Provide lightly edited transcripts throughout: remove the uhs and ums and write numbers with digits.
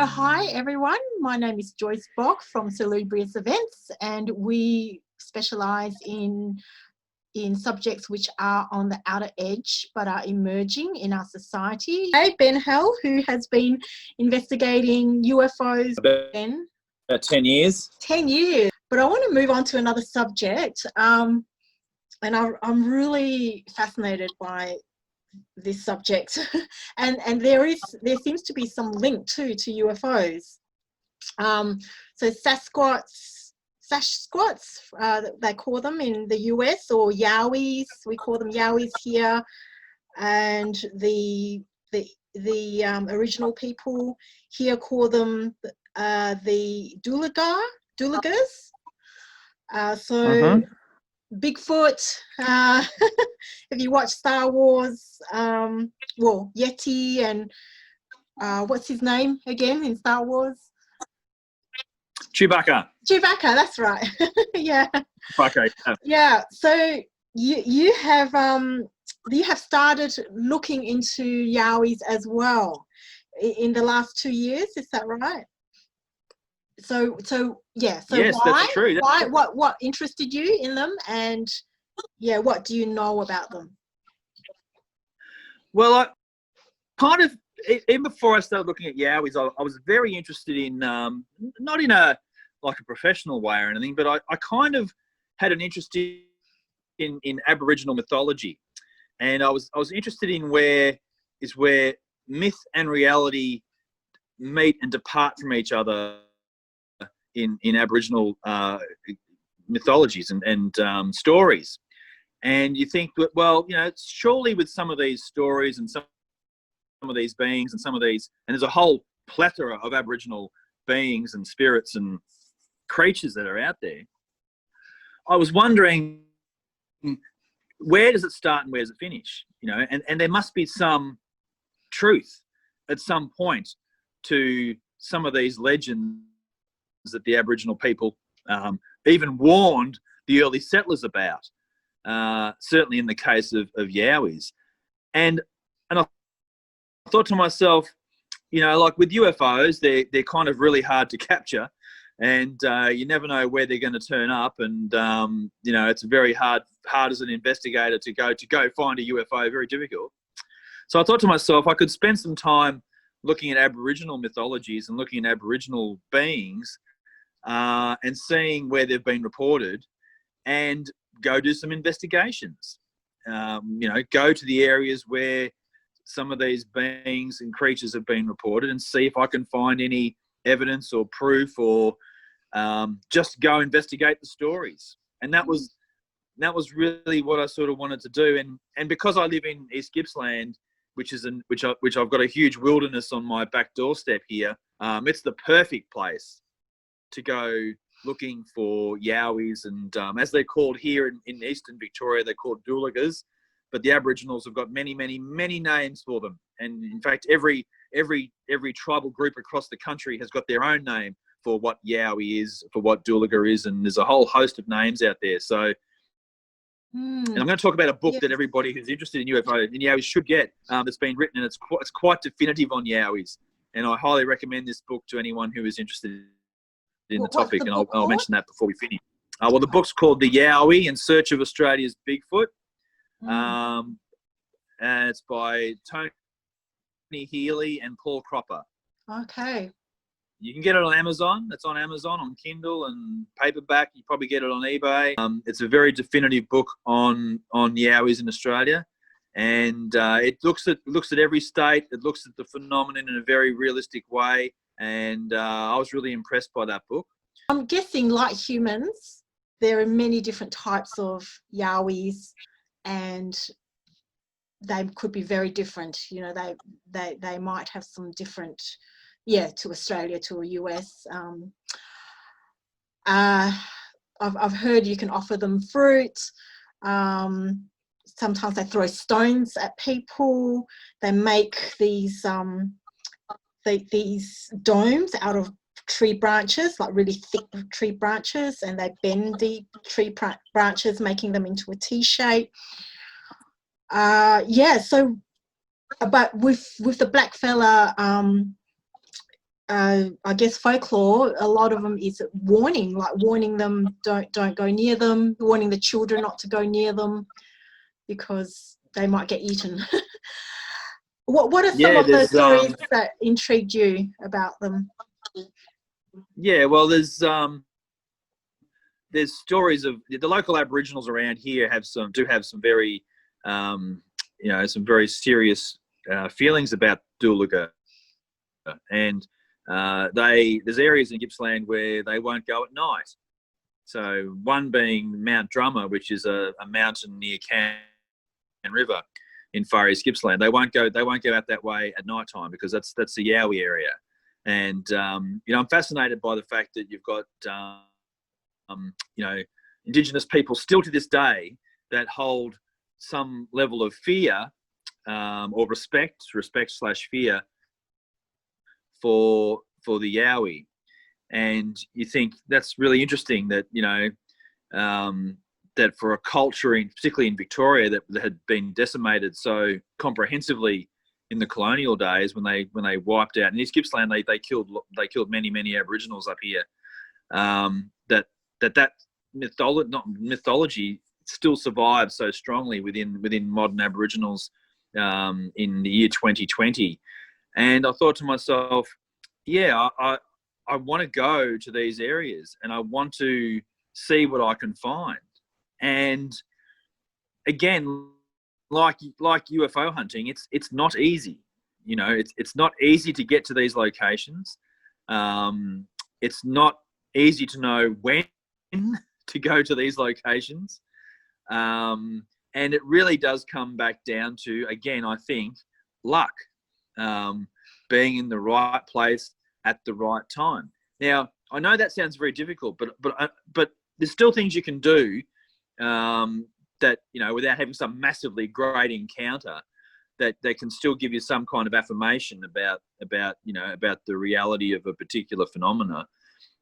So hi everyone, my name is Joyce Bock from Salubrious Events, and we specialise in subjects which are on the outer edge but are emerging in our society. Hey, Ben Hurle, who has been investigating UFOs about 10 years. 10 years. But I want to move on to another subject, and I'm really fascinated by this subject, and there seems to be some link too to UFOs. So Sasquatch, they call them in the US, or Yowies. We call them Yowies here, and the original people here call them the Duergars. Bigfoot, if you watch Star Wars, well, Yeti, and what's his name again in Star Wars? Chewbacca. Chewbacca, that's right. Yeah. Okay. Yeah. So you have started looking into Yowies as well in the last 2 years. Is that right? So yeah. So yes, why? That's true. Why? What interested you in them, and yeah, what do you know about them? Well, I kind of, even before I started looking at Yowies, I was very interested in, not in a professional way or anything, but I kind of had an interest in Aboriginal mythology, and I was interested in where myth and reality meet and depart from each other in Aboriginal mythologies and stories. And you think, well, you know, surely with some of these stories and some of these beings and there's a whole plethora of Aboriginal beings and spirits and creatures that are out there. I was wondering, where does it start and where does it finish? You know, and there must be some truth at some point to some of these legends that the Aboriginal people even warned the early settlers about, certainly in the case of Yowies. And I thought to myself, you know, like with UFOs, they're kind of really hard to capture, and you never know where they're going to turn up, and you know, it's very hard as an investigator to go find a UFO, very difficult. So I thought to myself, I could spend some time looking at Aboriginal mythologies and looking at Aboriginal beings, and seeing where they've been reported, and go do some investigations. You know, go to the areas where some of these beings and creatures have been reported, and see if I can find any evidence or proof, or just go investigate the stories. And that was really what I sort of wanted to do. And because I live in East Gippsland, which I've got a huge wilderness on my back doorstep here, it's the perfect place to go looking for Yowies, and as they're called here in eastern Victoria, they're called Duergars, but the Aboriginals have got many names for them. And in fact, every tribal group across the country has got their own name for what Yowie is, for what Duergar is, and there's a whole host of names out there. So, and I'm going to talk about a book that everybody who's interested in UFO and Yowies should get, that's been written, and it's quite definitive on Yowies, and I highly recommend this book to anyone who is interested in the topic, and I'll mention that before we finish. Well, the book's called The Yowie in Search of Australia's Bigfoot, and it's by Tony Healy and Paul Cropper. Okay. You can get it on Amazon. It's on Amazon, on Kindle and paperback. You probably get it on eBay. It's a very definitive book on Yowies in Australia, and it looks at every state. It looks at the phenomenon in a very realistic way, and I was really impressed by that book. I'm guessing, like humans, there are many different types of Yowies, and they could be very different. You know, they might have some different, to Australia, to a US. I've heard you can offer them fruit. Sometimes they throw stones at people. They make these domes out of tree branches, like really thick tree branches, and they bend the tree branches, making them into a T shape. So, but with the black fella I guess folklore, a lot of them is warning, like warning them, don't go near them, warning the children not to go near them because they might get eaten. What are some Yeah, of the stories that intrigued you about them? Yeah, well, there's stories of the local Aboriginals around here have some very some very serious feelings about Dooluga, and there's areas in Gippsland where they won't go at night. So one being Mount Drummer, which is a mountain near Can River in Far East Gippsland. They won't go out that way at night time because that's the Yowie area. And I'm fascinated by the fact that you've got Indigenous people still to this day that hold some level of fear or respect/fear for the Yowie. And you think that's really interesting that that for a culture, particularly in Victoria, that had been decimated so comprehensively in the colonial days when they wiped out in East Gippsland, they killed many Aboriginals up here. That mythology still survives so strongly within modern Aboriginals in the year 2020. And I thought to myself, yeah, I want to go to these areas and I want to see what I can find. And again, like UFO hunting, it's not easy. It's not easy to get to these locations. It's not easy to know when to go to these locations. And it really does come back down to, again, I think, luck, being in the right place at the right time. Now, I know that sounds very difficult, but there's still things you can do that, without having some massively great encounter, that can still give you some kind of affirmation about the reality of a particular phenomena.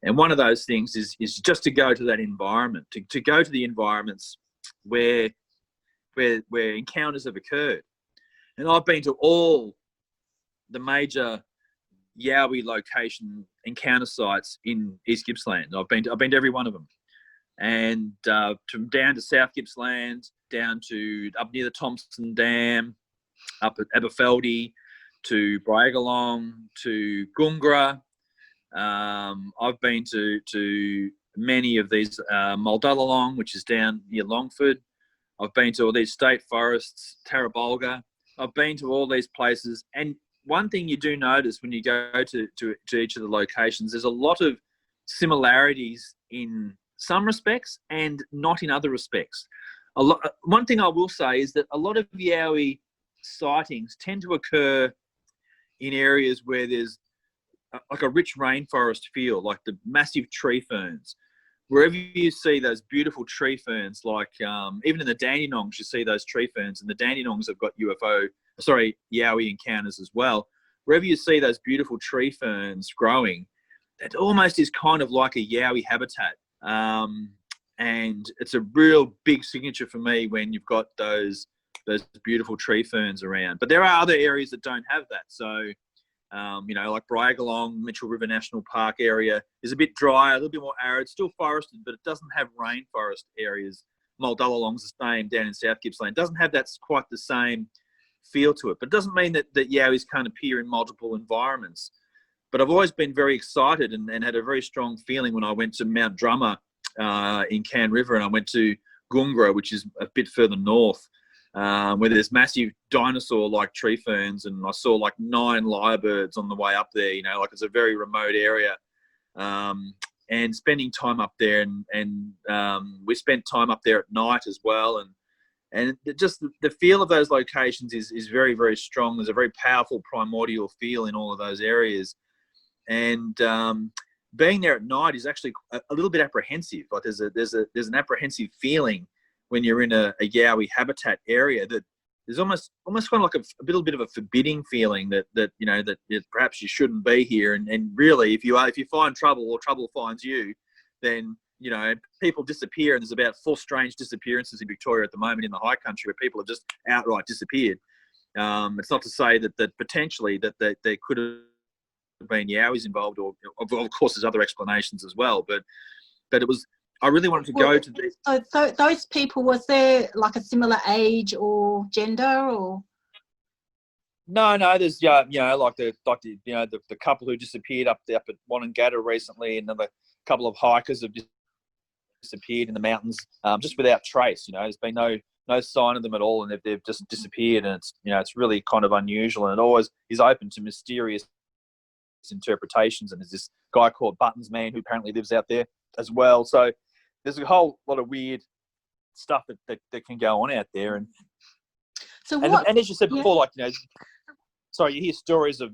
And one of those things is just to go to that environment, to go to the environments where encounters have occurred. And I've been to all the major Yowie location encounter sites in East Gippsland. I've been to every one of them, and from down to South Gippsland, down to up near the Thompson Dam, up at Aberfeldy, to Bryagalong, to Gungra. I've been to many of these Muldulalong, which is down near Longford. I've been to all these state forests, Tarabulga. I've been to all these places, and one thing you do notice when you go to each of the locations, there's a lot of similarities in some respects and not in other respects. One thing I will say is that a lot of Yowie sightings tend to occur in areas where there's like a rich rainforest feel, like the massive tree ferns. Wherever you see those beautiful tree ferns, like even in the Dandenongs, you see those tree ferns, and the Dandenongs have got Yowie encounters as well. Wherever you see those beautiful tree ferns growing, that almost is kind of like a Yowie habitat. And it's a real big signature for me when you've got those beautiful tree ferns around. But there are other areas that don't have that. So, like Bryagalong, Mitchell River National Park area is a bit drier, a little bit more arid, still forested, but it doesn't have rainforest areas. Muldulalong's the same down in South Gippsland. It doesn't have quite the same feel to it. But it doesn't mean that Yowies can't appear in multiple environments. But I've always been very excited and had a very strong feeling when I went to Mount Drummer in Can River, and I went to Gungra, which is a bit further north, where there's massive dinosaur-like tree ferns, and I saw like 9 lyrebirds on the way up there. Like it's a very remote area, and spending time up there, and we spent time up there at night as well, and just the feel of those locations is very, very strong. There's a very powerful primordial feel in all of those areas, and being there at night is actually a little bit apprehensive. Like there's an apprehensive feeling when you're in a Yowie habitat area, that there's almost kind of like a little bit of a forbidding feeling that perhaps you shouldn't be here. And really, if you find trouble or trouble finds you, then people disappear. And there's about 4 strange disappearances in Victoria at the moment in the high country where people have just outright disappeared. It's not to say that potentially that there could have been Yowies involved, or of course there's other explanations as well. But it was, I really wanted to go to these. So those people, was there like a similar age or gender or? No, there's like the couple who disappeared up at Wonnangatta recently, and another couple of hikers have disappeared in the mountains, just without trace. There's been no sign of them at all, and they've just disappeared, and it's really kind of unusual, and it always is open to mysterious interpretations. And there's this guy called Buttons Man who apparently lives out there as well. So there's a whole lot of weird stuff that can go on out there, and as you said before, sorry, you hear stories of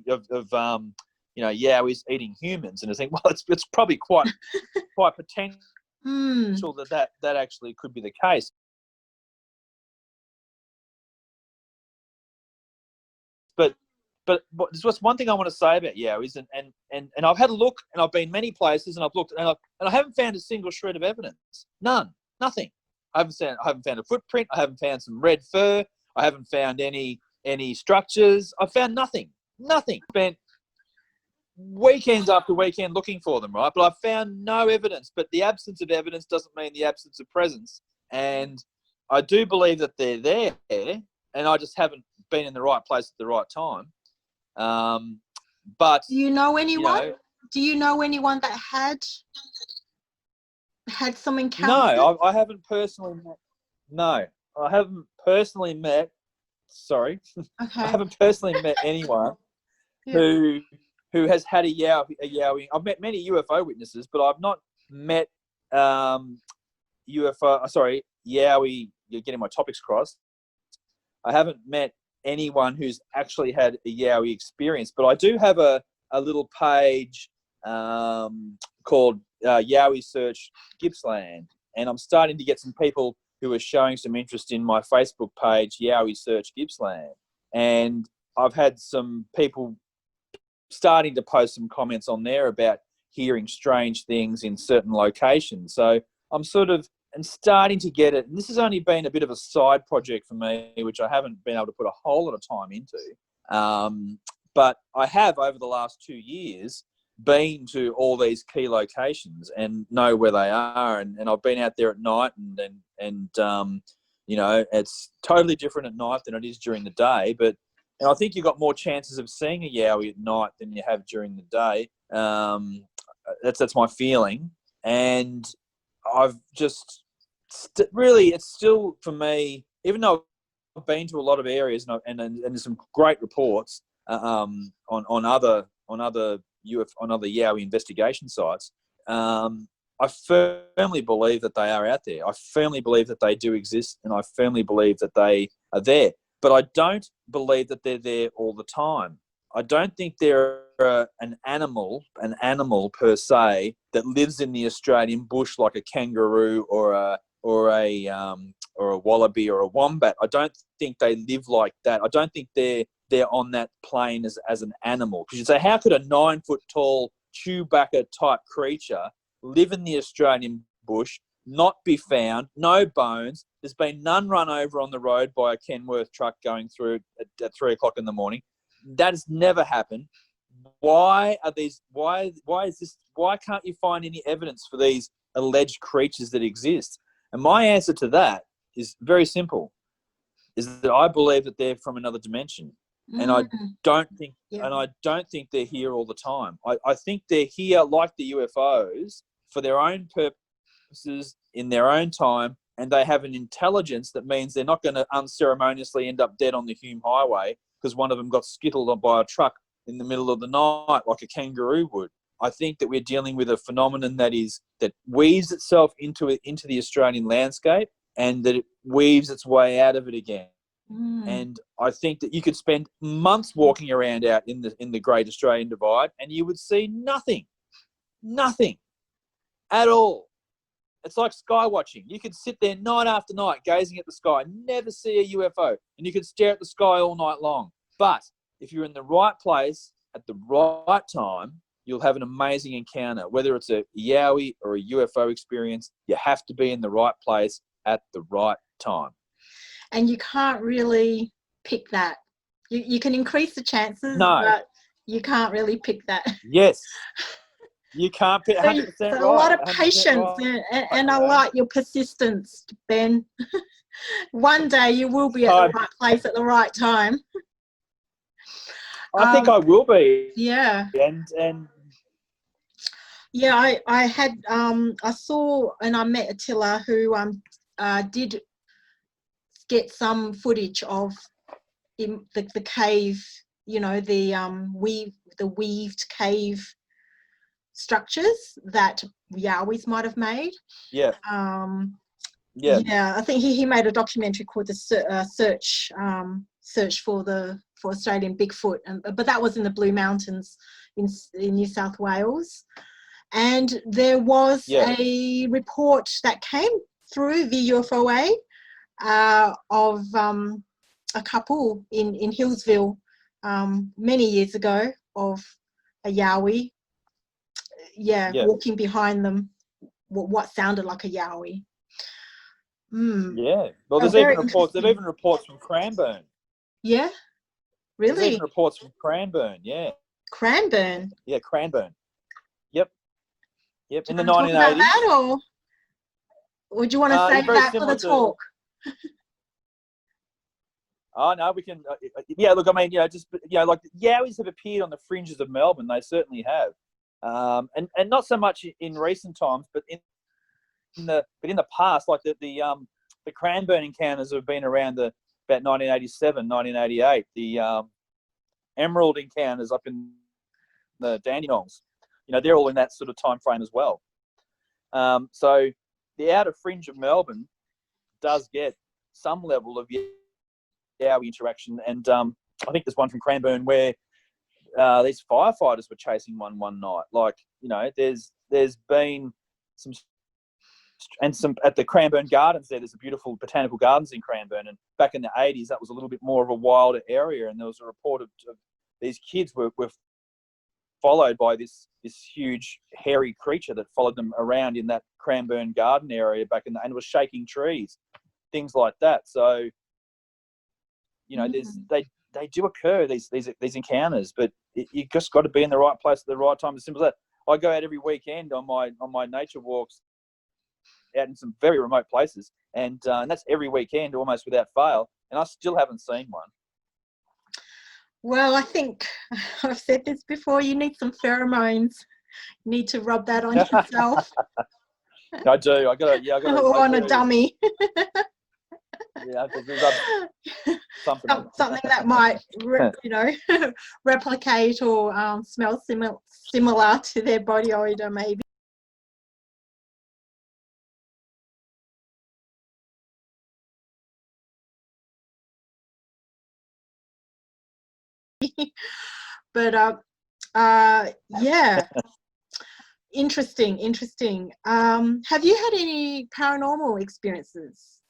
Yowies eating humans, and I think, well, it's probably quite potential that actually could be the case. But there's just one thing I want to say about Yowies, and I've had a look, and I've been many places, and I've looked, and I haven't found a single shred of evidence. Nothing. I haven't found a footprint. I haven't found some red fur. I haven't found any structures. I found nothing. Spent weekends after weekend looking for them, right? But I found no evidence. But the absence of evidence doesn't mean the absence of presence. And I do believe that they're there, and I just haven't been in the right place at the right time. But do you know anyone? Do you know anyone that had some encounters? No, I haven't personally met. No, I haven't personally met. Sorry, okay. I haven't personally met anyone who has had a Yowie. I've met many UFO witnesses, but I've not met Yowie. You're getting my topics crossed. I haven't met anyone who's actually had a Yowie experience, but I do have a little page called Yowie Search Gippsland, and I'm starting to get some people who are showing some interest in my Facebook page, Yowie Search Gippsland, and I've had some people starting to post some comments on there about hearing strange things in certain locations. So I'm starting to get it, and this has only been a bit of a side project for me, which I haven't been able to put a whole lot of time into. But I have, over the last 2 years, been to all these key locations and know where they are, and I've been out there at night, and it's totally different at night than it is during the day. But I think you've got more chances of seeing a Yowie at night than you have during the day. That's my feeling, and I've just really, it's still, for me, even though I've been to a lot of areas and there's some great reports on other Yowie investigation sites, I firmly believe that they are out there. I firmly believe that they do exist, and I firmly believe that they are there. But I don't believe that they're there all the time. I don't think they're an animal per se that lives in the Australian bush like a kangaroo or a wallaby or a wombat. I don't think they live like that. I don't think they're on that plane as an animal. Because you say, how could a 9-foot-tall Chewbacca type creature live in the Australian bush, not be found, no bones? There's been none run over on the road by a Kenworth truck going through at 3 o'clock in the morning. That has never happened. Why can't you find any evidence for these alleged creatures that exist? And my answer to that is very simple, is that I believe that they're from another dimension. And I don't think they're here all the time. I think they're here like the UFOs for their own purposes in their own time, and they have an intelligence that means they're not going to unceremoniously end up dead on the Hume Highway because one of them got skittled by a truck in the middle of the night like a kangaroo would. I think that we're dealing with a phenomenon that weaves itself into the Australian landscape, and that it weaves its way out of it again. And I think that you could spend months walking around out in the Great Australian Divide, and you would see nothing at all. It's like sky watching. You could sit there night after night gazing at the sky, never see a UFO, and you could stare at the sky all night long. But if you're in the right place at the right time, you'll have an amazing encounter. Whether it's a Yowie or a UFO experience, you have to be in the right place at the right time. And you can't really pick that. You can increase the chances, No. but You can't really pick that. Yes. You can't pick So 100% right. a lot of 100% patience, right, and I like your persistence, Ben. One day you will be at the right place at the right time. I think I will be. Yeah. And Yeah, I had I saw and I met Attila who did get some footage of the cave, you know, the weaved cave structures that Yowies might have made. yeah. Yeah, I think he made a documentary called the search for Australian Bigfoot, but that was in the Blue Mountains in New South Wales. And there was a report that came through the UFOA of a couple in Hillsville many years ago of a Yowie, walking behind them, what sounded like a Yowie. Yeah. Well, there's even reports from Cranbourne. Yeah, really? There's even reports from Cranbourne, yeah. Cranbourne? Yeah, Cranbourne. Yep. In the 1980s. Talk about that, or would you want to save that for the talk? Oh, no, we can. Yeah, look, I mean, like Yowies have appeared on the fringes of Melbourne. They certainly have. And not so much in recent times, but in the past, like the Cranbourne encounters have been around about 1987, 1988. The Emerald encounters up in the Dandenongs, they're all in that sort of time frame as well. So the outer fringe of Melbourne does get some level of Yowie interaction, and I think there's one from Cranbourne where these firefighters were chasing one night. Like, there's been some at the Cranbourne Gardens there's a beautiful botanical gardens in Cranbourne, and back in the 80s that was a little bit more of a wilder area, and there was a report of these kids were followed by this huge hairy creature that followed them around in that Cranbourne garden area back and was shaking trees, things like that. So they do occur, these encounters, but you just got to be in the right place at the right time. As simple as that. I go out every weekend on my nature walks out in some very remote places, and that's every weekend almost without fail, and I still haven't seen one. Well, I think I've said this before, you need some pheromones. You need to rub that on yourself. I do. I got to. Or on a dummy. Yeah, something that might, replicate or smell similar to their body odor, maybe. But yeah, interesting. Have you had any paranormal experiences,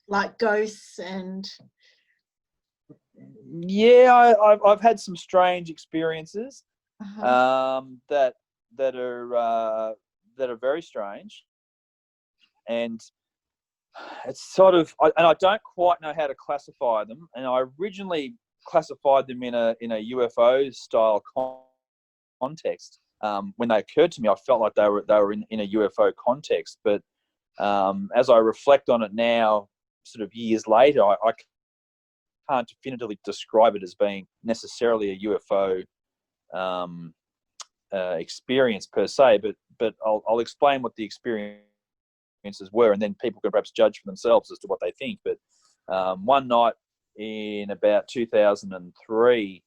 like ghosts and? Yeah, I've had some strange experiences that are very strange, and it's sort of, and I don't quite know how to classify them. And I originally classified them in a UFO style context. When they occurred to me, I felt like they were in a UFO context. But as I reflect on it now, sort of years later, I can't definitively describe it as being necessarily a UFO experience per se. But I'll explain what the experiences were, and then people can perhaps judge for themselves as to what they think. But one night in about 2003,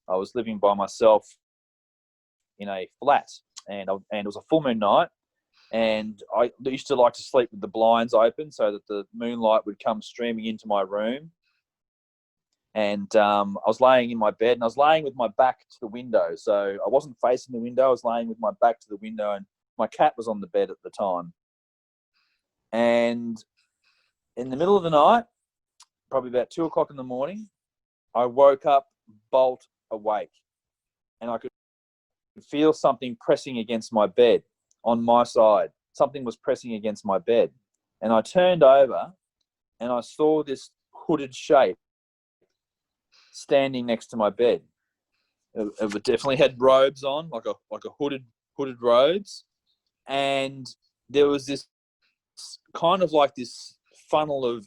I was living by myself in a flat, and it was a full moon night, and I used to like to sleep with the blinds open so that the moonlight would come streaming into my room. And I was laying in my bed, and I was laying with my back to the window, so I wasn't facing the window. I was laying with my back to the window, and my cat was on the bed at the time. And in the middle of the night, probably about 2 o'clock in the morning, I woke up bolt awake, and I could feel something pressing against my bed on my side. Something was pressing against my bed, and I turned over, and I saw this hooded shape standing next to my bed. It definitely had robes on, like a hooded robes, and there was this kind of like this funnel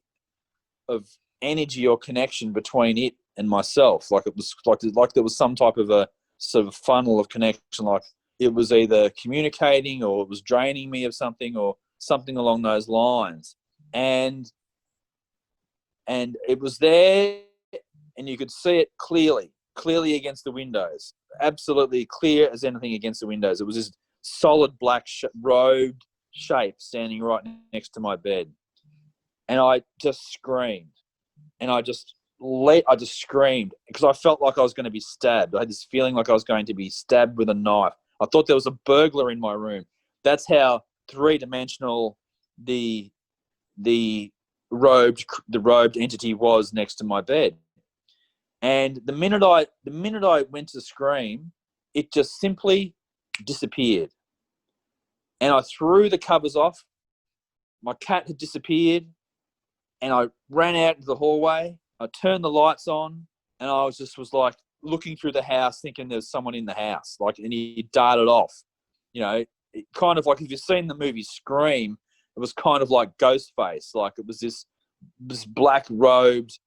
of energy or connection between it and myself. Like it was like there was some type of a sort of funnel of connection. Like it was either communicating or it was draining me of something or something along those lines. And it was there, and you could see it clearly against the windows, absolutely clear as anything against the windows. It was this solid black robed shape standing right next to my bed, and I just screamed, and I just screamed because I felt like I was going to be stabbed. I had this feeling like I was going to be stabbed with a knife. I thought there was a burglar in my room. That's how three-dimensional the robed entity was next to my bed. And the minute I went to scream, it just simply disappeared. And I threw the covers off. My cat had disappeared, and I ran out into the hallway. I turned the lights on, and I was like looking through the house, thinking there's someone in the house. Like, and he darted off. You know, it kind of like if you've seen the movie Scream, it was kind of like Ghostface. Like it was this black robed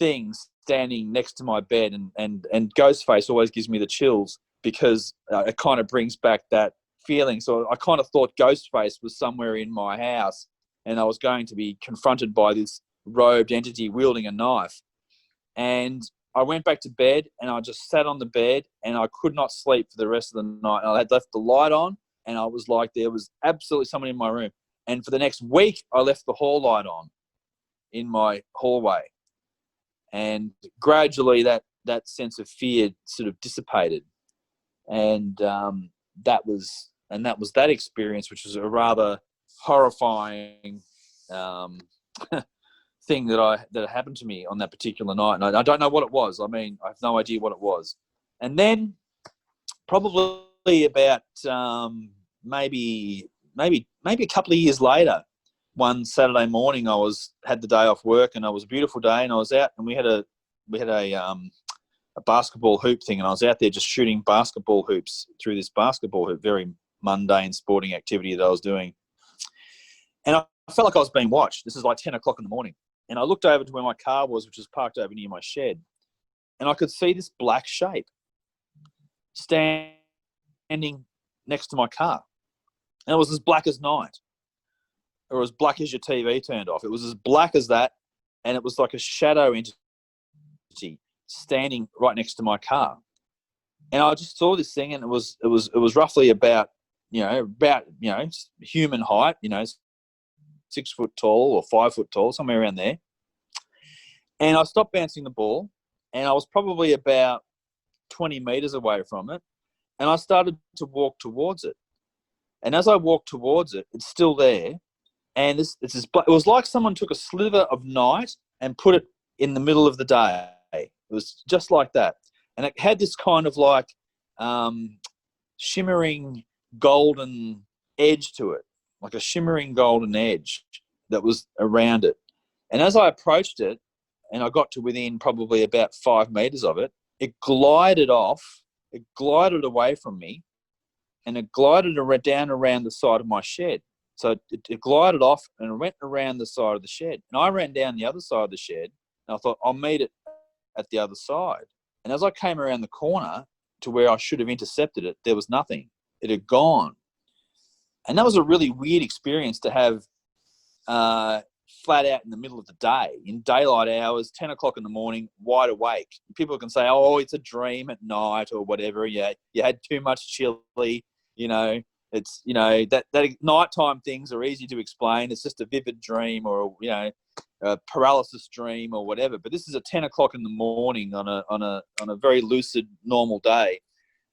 thing standing next to my bed, and Ghostface always gives me the chills because it kind of brings back that feeling. So I kind of thought Ghostface was somewhere in my house, and I was going to be confronted by this robed entity wielding a knife. And I went back to bed, and I just sat on the bed, and I could not sleep for the rest of the night. And I had left the light on, and I was like, there was absolutely someone in my room. And for the next week, I left the hall light on in my hallway. And gradually that sense of fear sort of dissipated. And that was that experience, which was a rather horrifying thing that happened to me on that particular night. And I don't know what it was. I mean, I have no idea what it was. And then probably about maybe a couple of years later, one Saturday morning, had the day off work, and it was a beautiful day, and I was out, and we had a basketball hoop thing, and I was out there just shooting basketball hoops through this basketball hoop, very mundane sporting activity that I was doing. And I felt like I was being watched. This is like 10 o'clock in the morning. And I looked over to where my car was, which was parked over near my shed, and I could see this black shape standing next to my car. And it was as black as night, or as black as your TV turned off. It was as black as that, and it was like a shadow entity standing right next to my car. And I just saw this thing, and it was roughly about human height, 6 foot tall or 5 foot tall, somewhere around there. And I stopped bouncing the ball, and I was probably about 20 meters away from it, and I started to walk towards it. And as I walked towards it, it's still there. And it was like someone took a sliver of night and put it in the middle of the day. It was just like that. And it had this kind of like shimmering golden edge to it, like a shimmering golden edge that was around it. And as I approached it, and I got to within probably about 5 meters of it, it glided off, it glided away from me, and it glided down around the side of my shed. So it glided off and went around the side of the shed. And I ran down the other side of the shed, and I thought, I'll meet it at the other side. And as I came around the corner to where I should have intercepted it, there was nothing. It had gone. And that was a really weird experience to have flat out in the middle of the day, in daylight hours, 10 o'clock in the morning, wide awake. People can say, oh, it's a dream at night or whatever. Yeah, you had too much chili, It's, that nighttime things are easy to explain. It's just a vivid dream or, a paralysis dream or whatever. But this is at 10 o'clock in the morning on a very lucid, normal day.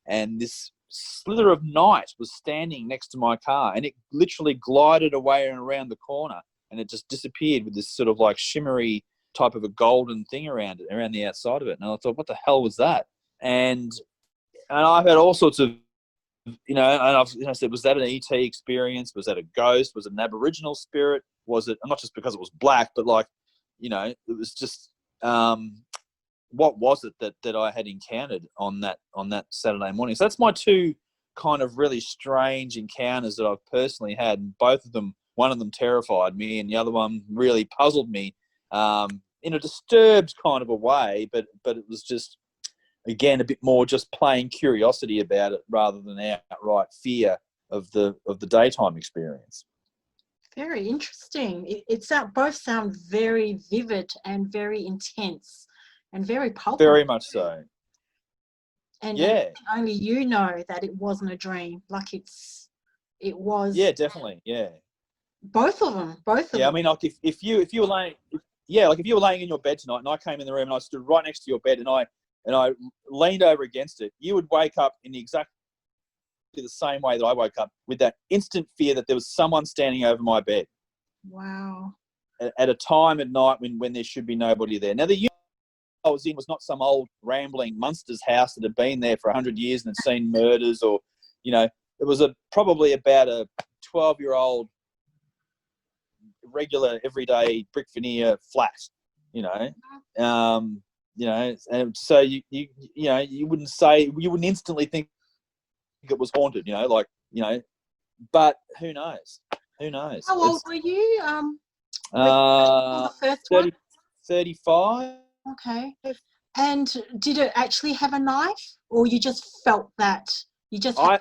And this slither of night was standing next to my car, and it literally glided away and around the corner, and it just disappeared with this sort of like shimmery type of a golden thing around it, around the outside of it. And I thought, what the hell was that? And I've had all sorts of, and I've said, was that an ET experience? Was that a ghost? Was it an Aboriginal spirit? Was it, not just because it was black, but like, it was just, what was it that I had encountered on that Saturday morning. So that's my two kind of really strange encounters that I've personally had, and both of them, one of them terrified me, and the other one really puzzled me in a disturbed kind of a way. But it was just, again, a bit more just plain curiosity about it rather than outright fear of the daytime experience. Very interesting. Both sound very vivid and very intense and very palpable. Very much so. And yeah. only you know that it wasn't a dream. Like it was. Yeah, definitely. Yeah. Both of them. Yeah, I mean, like if you were laying, like if you were laying in your bed tonight and I came in the room and I stood right next to your bed and I leaned over against it, you would wake up in exactly the same way that I woke up, with that instant fear that there was someone standing over my bed. Wow. At a time at night when there should be nobody there. Now, the unit I was in was not some old rambling Munsters house that had been there for 100 years and had seen murders, or, it was probably about a 12-year-old regular everyday brick veneer flat, and so you wouldn't instantly think it was haunted, but who knows? How old were you? The first one? 35. Okay. And did it actually have a knife, or you just felt that? I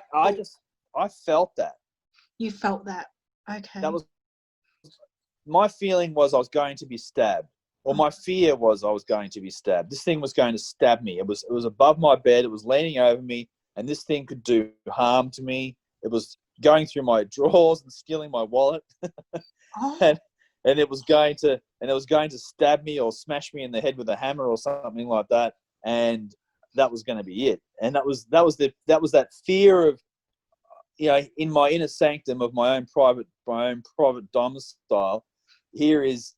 felt that. You felt that. Okay. That was my feeling, was I was going to be stabbed, or my fear was I was going to be stabbed. This thing was going to stab me. It was above my bed. It was leaning over me, and this thing could do harm to me. It was going through my drawers and stealing my wallet, and it was going to stab me or smash me in the head with a hammer or something like that, and that was going to be it. And that was that fear of, in my inner sanctum of my own private domicile. Here is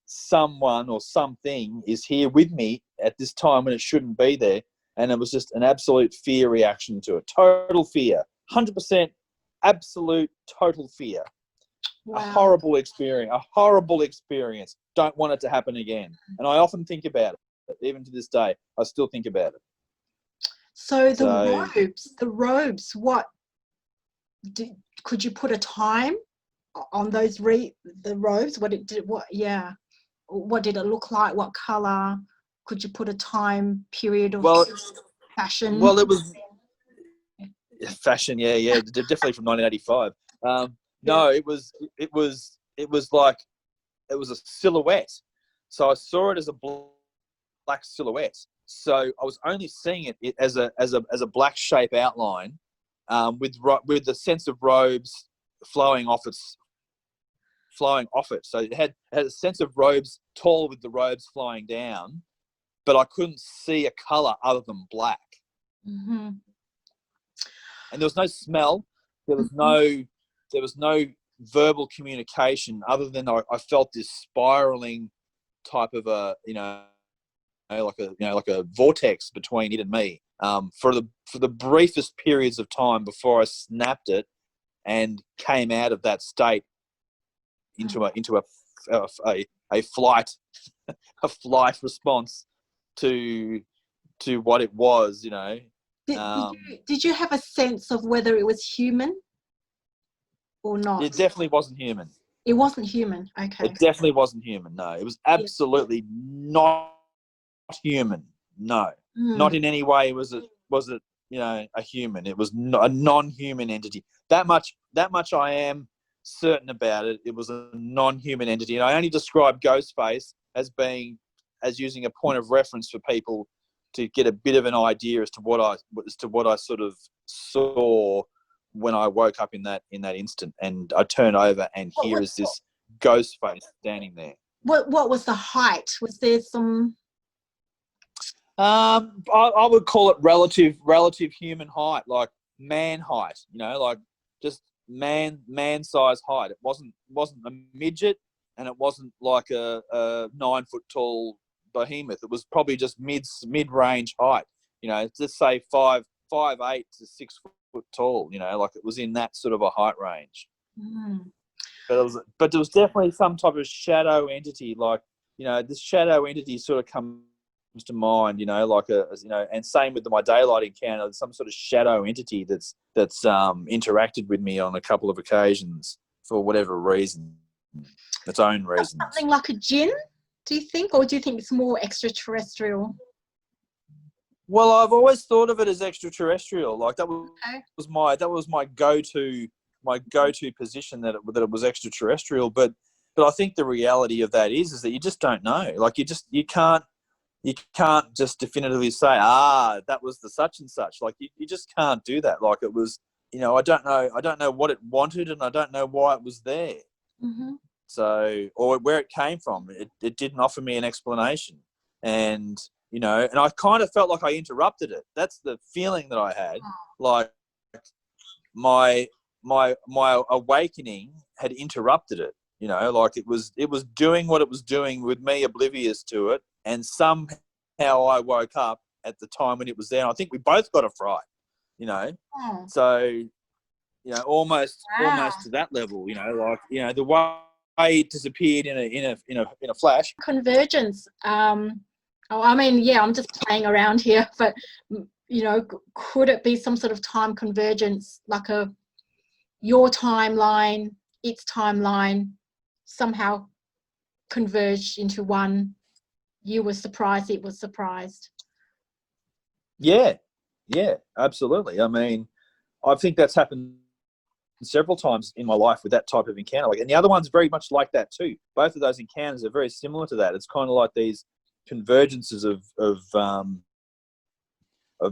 someone or something is here with me at this time when it shouldn't be there, and it was just an absolute fear reaction to it. Total fear, 100%, absolute total fear. Wow. A horrible experience. Don't want it to happen again. And I often think about it. Even to this day, I still think about it. So the robes, what could you put a time on those the robes? What did it look like? What color? Could you put a time period of fashion? Well, it was fashion. Yeah, definitely from 1985. No, it was like, it was a silhouette. So I saw it as a black silhouette. So I was only seeing it as a black shape outline, with the sense of robes flowing off it. So it had a sense of robes, tall with the robes flying down, but I couldn't see a color other than black. Mm-hmm. And there was no smell. There was no verbal communication other than I felt this spiraling type of like a vortex between it and me, for the briefest periods of time before I snapped it and came out of that state into a flight response to what it was. Did you have a sense of whether it was human or not? It definitely wasn't human. It wasn't human. Okay. It definitely wasn't human. No, it was absolutely not human. No, not in any way was it a human. It was a non-human entity. That much I am certain about it. It was a non-human entity, and I only describe Ghostface as using a point of reference for people to get a bit of an idea as to what I sort of saw when I woke up in that instant, and I turn over and here is this ghost face standing there. What was the height? Was there some? I would call it relative human height, like man height. Like just man size height. It wasn't a midget, and it wasn't like a 9 foot tall behemoth. It was probably just mid range height. Let's say 5'8" to 6 foot tall. Like it was in that sort of a height range. Mm. But there was definitely some type of shadow entity. Like this shadow entity sort of come to mind, like and same with my daylight encounter, some sort of shadow entity that's interacted with me on a couple of occasions for whatever reason, its own reasons. Something like a jinn, do you think, or do you think it's more extraterrestrial? Well, I've always thought of it as extraterrestrial. Like that was my go-to position, that it was extraterrestrial. But I think the reality of that is that you just don't know. Like you can't just definitively say, that was the such and such. Like you just can't do that. Like it was, I don't know what it wanted, and I don't know why it was there. Mm-hmm. So, or where it came from. It didn't offer me an explanation, and and I kind of felt like I interrupted it. That's the feeling that I had. Like my awakening had interrupted it. Like it was doing what it was doing with me oblivious to it, and somehow I woke up at the time when it was there. And I think we both got a fright. So almost to that level. Like the way it disappeared in a flash. Convergence. I'm just playing around here, but could it be some sort of time convergence, like your timeline, its timeline, somehow converged into one? You were surprised, it was surprised. Yeah, absolutely. I mean, I think that's happened several times in my life with that type of encounter. And the other one's very much like that too. Both of those encounters are very similar to that. It's kind of like these convergences of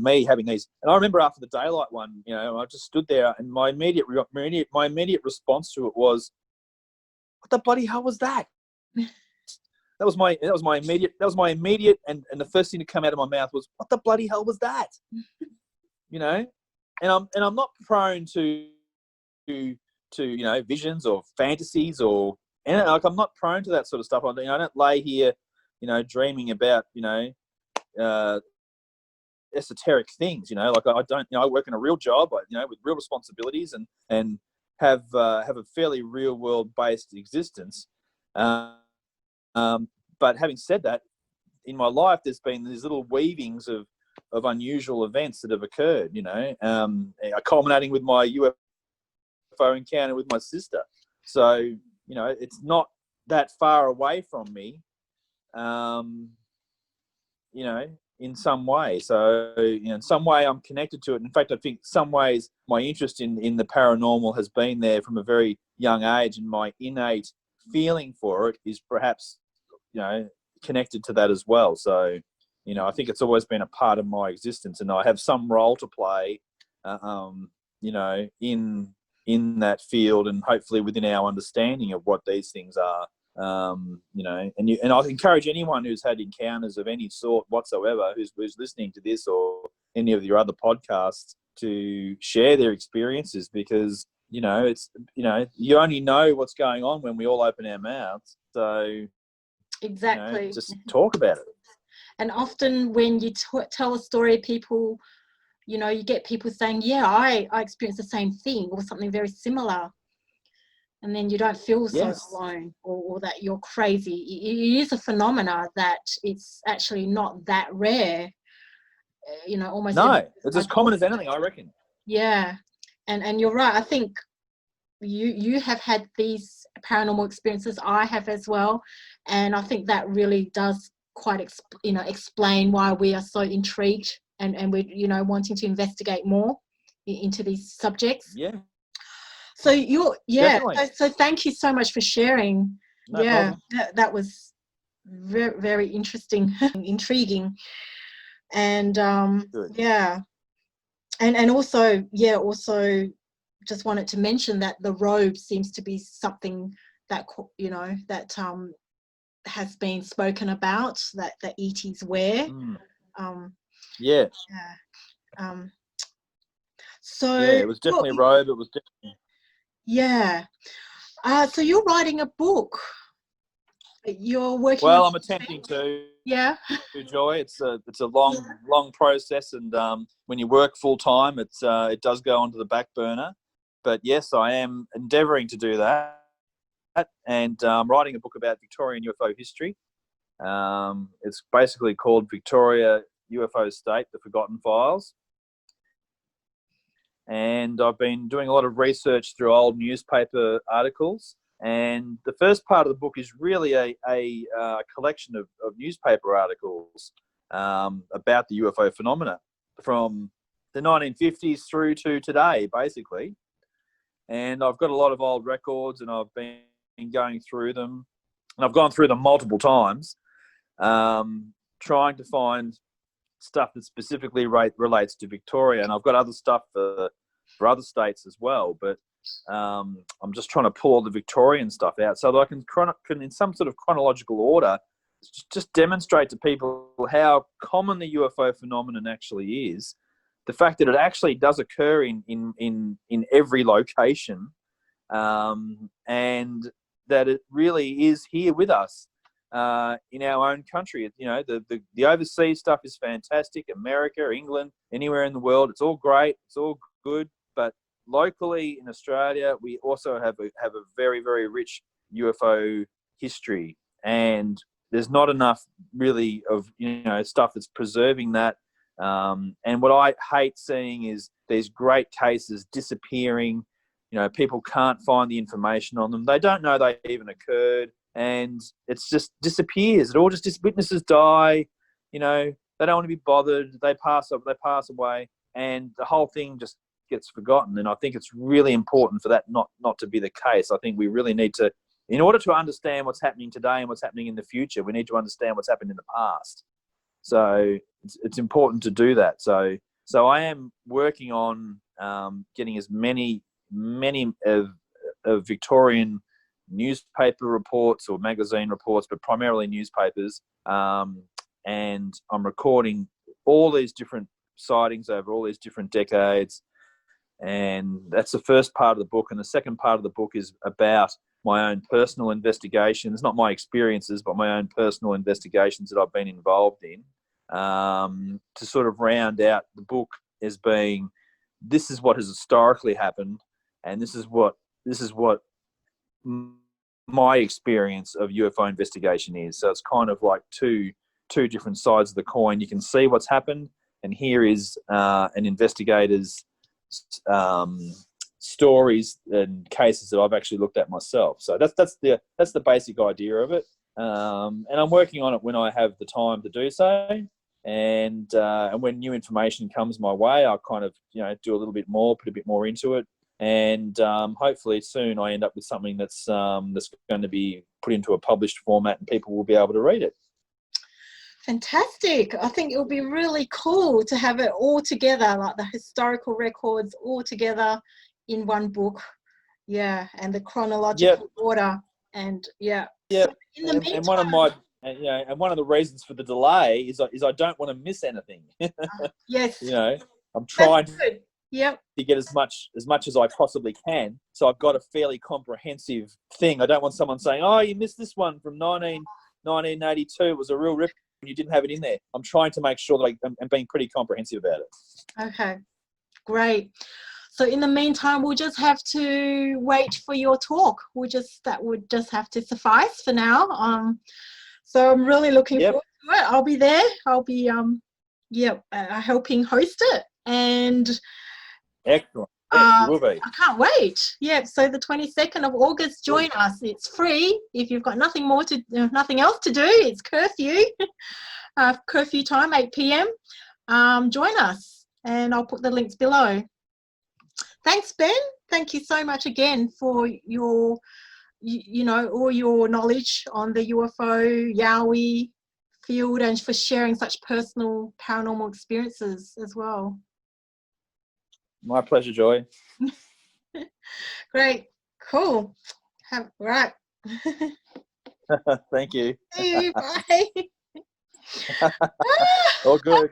me having these. And I remember after the daylight one, I just stood there, and my immediate response to it was, "What the bloody hell was that?" That was my immediate, and the first thing to come out of my mouth was, "What the bloody hell was that?" And I'm not prone to visions or fantasies or like I'm not prone to that sort of stuff. I don't lay here, dreaming about esoteric things. Like I don't. I work in a real job, with real responsibilities and have a fairly real world based existence. But having said that, in my life, there's been these little weavings of unusual events that have occurred. Culminating with my UFO encounter with my sister. So it's not that far away from me. In some way. So, in some way I'm connected to it. In fact, I think some ways my interest in the paranormal has been there from a very young age, and my innate feeling for it is perhaps, connected to that as well. So, I think it's always been a part of my existence, and I have some role to play, in that field, and hopefully within our understanding of what these things are. And I encourage anyone who's had encounters of any sort whatsoever, who's listening to this or any of your other podcasts, to share their experiences, because it's you only know what's going on when we all open our mouths. So exactly, just talk about it. And often when you tell a story, people, you get people saying, "Yeah, I experienced the same thing," or something very similar. And then you don't feel so alone, or that you're crazy. It is a phenomena that it's actually not that rare. Almost. No, it's as common as anything, I reckon. Yeah, and you're right. I think you have had these paranormal experiences. I have as well, and I think that really does quite explain why we are so intrigued and we're wanting to investigate more into these subjects. Yeah. So so thank you so much for sharing. No problem. That was very, very interesting, intriguing, and Good. and also just wanted to mention that the robe seems to be something that that has been spoken about, that the ETs wear. So it was definitely a robe. It was definitely. Yeah. So you're writing a book. You're working. Well, I'm attempting to. Yeah. Joy. It's a long process, and when you work full time, it does go onto the back burner. But yes, I am endeavouring to do that, and writing a book about Victorian UFO history. It's basically called Victoria UFO State, The Forgotten Files. And I've been doing a lot of research through old newspaper articles. And the first part of the book is really a collection of newspaper articles about the UFO phenomena from the 1950s through to today, basically. And I've got a lot of old records, and I've been going through them. And I've gone through them multiple times, trying to find stuff that specifically relates to Victoria. And I've got other stuff for other states as well. But I'm just trying to pull all the Victorian stuff out so that I can in some sort of chronological order, just demonstrate to people how common the UFO phenomenon actually is. The fact that it actually does occur in every location, and that it really is here with us in our own country. You know, the overseas stuff is fantastic. America, England, anywhere in the world, it's all great. It's all good. But locally in Australia, we also have a very, very rich UFO history, and there's not enough really of stuff that's preserving that. And what I hate seeing is these great cases disappearing. People can't find the information on them. They don't know they even occurred, and it's just disappears. It all just witnesses die. They don't want to be bothered. They pass away, and the whole thing just gets forgotten. And I think it's really important for that not to be the case. I think we really need to, in order to understand what's happening today and what's happening in the future, we need to understand what's happened in the past. So it's important to do that. So I am working on getting as many of Victorian newspaper reports or magazine reports, but primarily newspapers. And I'm recording all these different sightings over all these different decades. And that's the first part of the book. And the second part of the book is about my own personal investigations, not my experiences, but my own personal investigations that I've been involved in, to sort of round out the book as being, this is what has historically happened, and this is what my experience of UFO investigation is. So it's kind of like two different sides of the coin. You can see what's happened, and here is an investigator's stories and cases that I've actually looked at myself. So that's the basic idea of it. And I'm working on it when I have the time to do so. And when new information comes my way, I'll kind of do a little bit more, put a bit more into it, and hopefully soon I end up with something that's going to be put into a published format and people will be able to read it. Fantastic. I think it'll be really cool to have it all together, like the historical records all together in one book. Yeah, and the chronological order. And yeah. So in the meantime, and one of the reasons for the delay is I don't want to miss anything. yes. I'm trying to get as much as I possibly can. So I've got a fairly comprehensive thing. I don't want someone saying, "Oh, you missed this one from 1982. It was a real rip. You didn't have it in there." I'm trying to make sure that I'm being pretty comprehensive about it. Okay, great. So in the meantime, we'll just have to wait for your talk. That would just have to suffice for now. So I'm really looking forward to it. I'll be there. I'll be helping host it. And excellent. Yes, you will be. I can't wait. Yeah, so the 22nd of August, join us. It's free. If you've got nothing else to do, it's curfew. Curfew time, 8 p.m. Join us, and I'll put the links below. Thanks, Ben. Thank you so much again for your, all your knowledge on the UFO, Yowie field, and for sharing such personal paranormal experiences as well. My pleasure, Joy. Great. Cool. Right. Thank you. See you. Bye. All good.